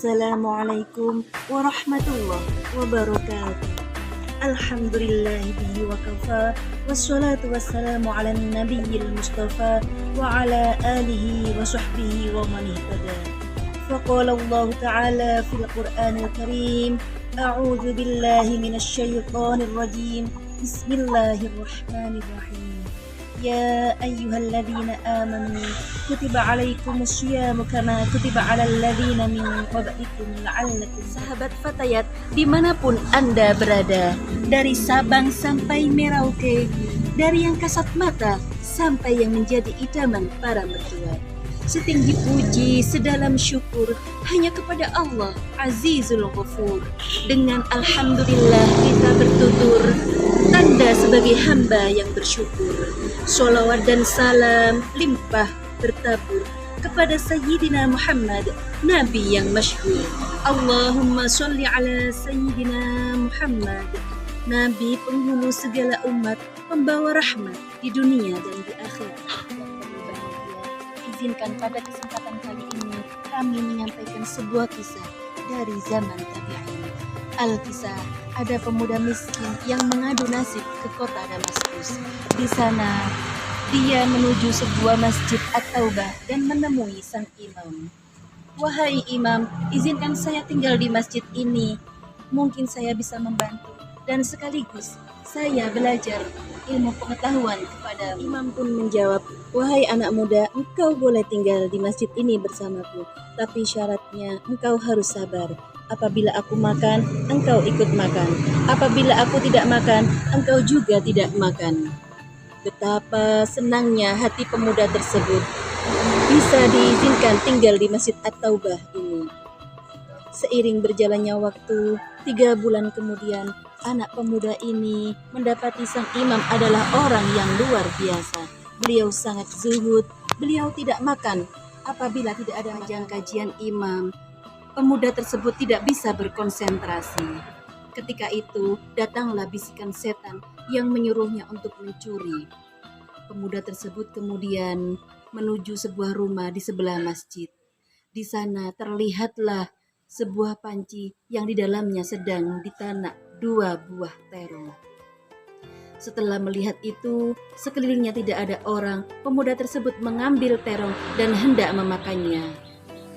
Assalamualaikum warahmatullahi wabarakatuh. Alhamdulillahi bihi wa kafa. Wassalatu wassalamu ala nabiyil mustafa wa ala alihi wa sahbihi wa man ihtada. Faqala Allah ta'ala fil Qur'anil Karim, a'udzu billahi minasy syaithanir rajim. Bismillahirrahmanirrahim. Ya ayyuhalladzina amanu kutiba alaikumus syiyamu kama kutiba alal ladzina min qablikum la'allakum. Sahabat Fatayat dimanapun Anda berada, dari Sabang sampai Merauke, dari yang kasat mata sampai yang menjadi idaman para mertua, setinggi puji, sedalam syukur hanya kepada Allah Azizul Ghafur. Dengan alhamdulillah kita bertutur, tanda sebagai hamba yang bersyukur. Sholawat dan salam limpah bertabur kepada Sayyidina Muhammad, Nabi yang masyhur. Allahumma sholli ala Sayyidina Muhammad, Nabi penghulu segala umat, pembawa rahmat di dunia dan di akhirat. Izinkan pada kesempatan kali ini kami menyampaikan sebuah kisah dari zaman tabi'in. Al-kisah, ada pemuda miskin yang mengadu nasib ke kota Damaskus. Di sana dia menuju sebuah masjid At-Taubah dan menemui sang imam. Wahai imam, izinkan saya tinggal di masjid ini. Mungkin saya bisa membantu dan sekaligus saya belajar ilmu pengetahuan kepada. Imam pun menjawab, wahai anak muda, engkau boleh tinggal di masjid ini bersamaku, tapi syaratnya engkau harus sabar. Apabila aku makan, engkau ikut makan. Apabila aku tidak makan, engkau juga tidak makan. Betapa senangnya hati pemuda tersebut bisa diizinkan tinggal di Masjid At-Taubah ini. Seiring berjalannya waktu, 3 bulan kemudian, anak pemuda ini mendapati sang imam adalah orang yang luar biasa. Beliau sangat zuhud, beliau tidak makan. Apabila tidak ada kajian imam, pemuda tersebut tidak bisa berkonsentrasi. Ketika itu, datanglah bisikan setan yang menyuruhnya untuk mencuri. Pemuda tersebut kemudian menuju sebuah rumah di sebelah masjid. Di sana terlihatlah sebuah panci yang di dalamnya sedang ditanak 2 buah terong. Setelah melihat itu, sekelilingnya tidak ada orang. Pemuda tersebut mengambil terong dan hendak memakannya.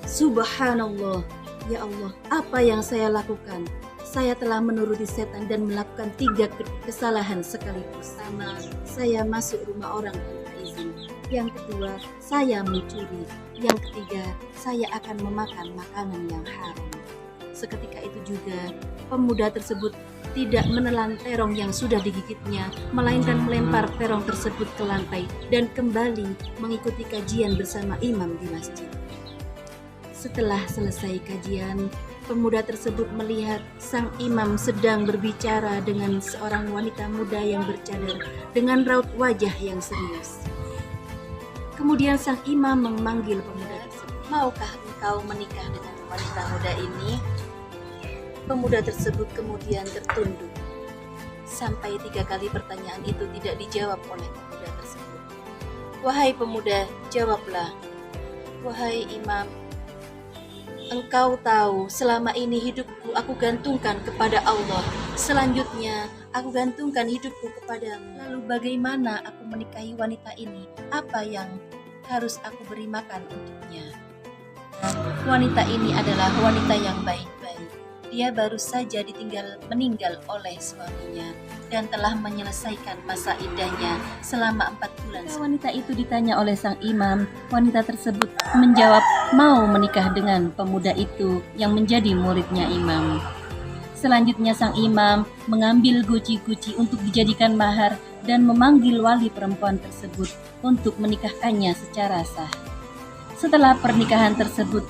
Subhanallah, ya Allah, apa yang saya lakukan? Saya telah menuruti setan dan melakukan 3 kesalahan sekaligus. Pertama, saya masuk rumah orang tanpa izin. Yang kedua, saya mencuri. Yang ketiga, saya akan memakan makanan yang haram. Seketika itu juga, pemuda tersebut tidak menelan terong yang sudah digigitnya, melainkan melempar terong tersebut ke lantai dan kembali mengikuti kajian bersama imam di masjid. Setelah selesai kajian, pemuda tersebut melihat sang imam sedang berbicara dengan seorang wanita muda yang bercadar dengan raut wajah yang serius. Kemudian sang imam memanggil pemuda tersebut, maukah engkau menikah dengan wanita muda ini? Pemuda tersebut kemudian tertunduk. Sampai 3 kali pertanyaan itu tidak dijawab oleh pemuda tersebut. Wahai pemuda, jawablah. Wahai imam, engkau tahu selama ini hidupku aku gantungkan kepada Allah. Selanjutnya aku gantungkan hidupku kepadamu. Lalu bagaimana aku menikahi wanita ini? Apa yang harus aku beri makan untuknya? Wanita ini adalah wanita yang baik-baik. Dia baru saja meninggal oleh suaminya dan telah menyelesaikan masa iddahnya selama 4 bulan. Wanita itu ditanya oleh sang imam. Wanita tersebut menjawab mau menikah dengan pemuda itu yang menjadi muridnya imam. Selanjutnya sang imam mengambil guci-guci untuk dijadikan mahar dan memanggil wali perempuan tersebut untuk menikahkannya secara sah. Setelah pernikahan tersebut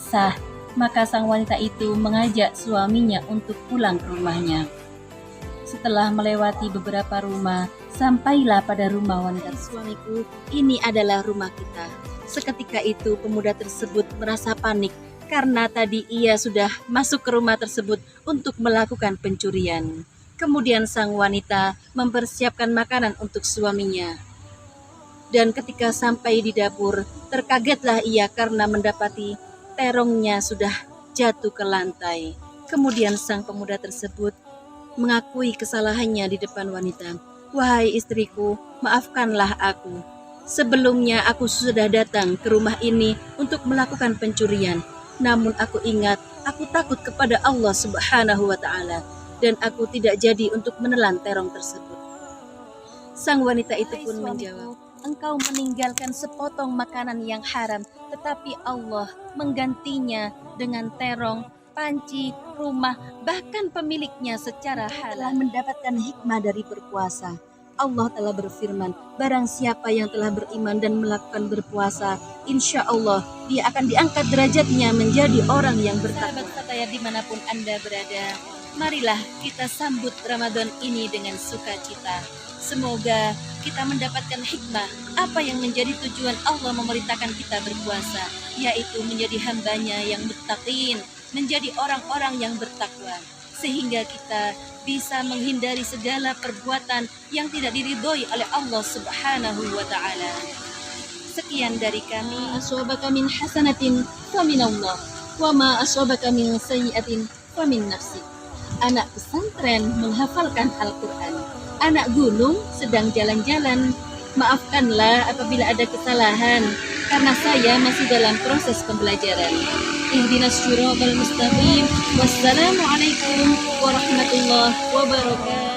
sah, maka sang wanita itu mengajak suaminya untuk pulang ke rumahnya. Setelah melewati beberapa rumah, sampailah pada rumah wanita. Suamiku, ini adalah rumah kita. Seketika itu pemuda tersebut merasa panik karena tadi ia sudah masuk ke rumah tersebut untuk melakukan pencurian. Kemudian sang wanita mempersiapkan makanan untuk suaminya. Dan ketika sampai di dapur, terkagetlah ia karena mendapati terongnya sudah jatuh ke lantai. Kemudian sang pemuda tersebut mengakui kesalahannya di depan wanita. Wahai istriku, maafkanlah aku. Sebelumnya aku sudah datang ke rumah ini untuk melakukan pencurian. Namun aku ingat, aku takut kepada Allah Subhanahu wa Ta'ala, dan aku tidak jadi untuk menelan terong tersebut. Sang wanita itu pun menjawab, engkau meninggalkan sepotong makanan yang haram, tetapi Allah menggantinya dengan terong, panci, rumah, bahkan pemiliknya secara halal. Telah mendapatkan hikmah dari berpuasa. Allah telah berfirman, barang siapa yang telah beriman dan melakukan berpuasa, insya Allah dia akan diangkat derajatnya menjadi orang yang bertakwa. Sahabat Satya dimanapun Anda berada, marilah kita sambut Ramadan ini dengan sukacita. Semoga kita mendapatkan hikmah apa yang menjadi tujuan Allah memerintahkan kita berpuasa, yaitu menjadi hambanya yang muttaqin, menjadi orang-orang yang bertakwa, sehingga kita bisa menghindari segala perbuatan yang tidak diridhoi oleh Allah Subhanahu wa Ta'ala. Sekian dari kami. Aswabaka min hasanatin fa minallah, wa ma aswabaka min sayyi'atin fa min nafsik. Anak pesantren menghafalkan Al-Quran. Anak gunung sedang jalan-jalan. Maafkanlah apabila ada kesalahan, karena saya masih dalam proses pembelajaran. Ihdinas siratal mustaqim. Wassalamualaikum warahmatullahi wabarakatuh.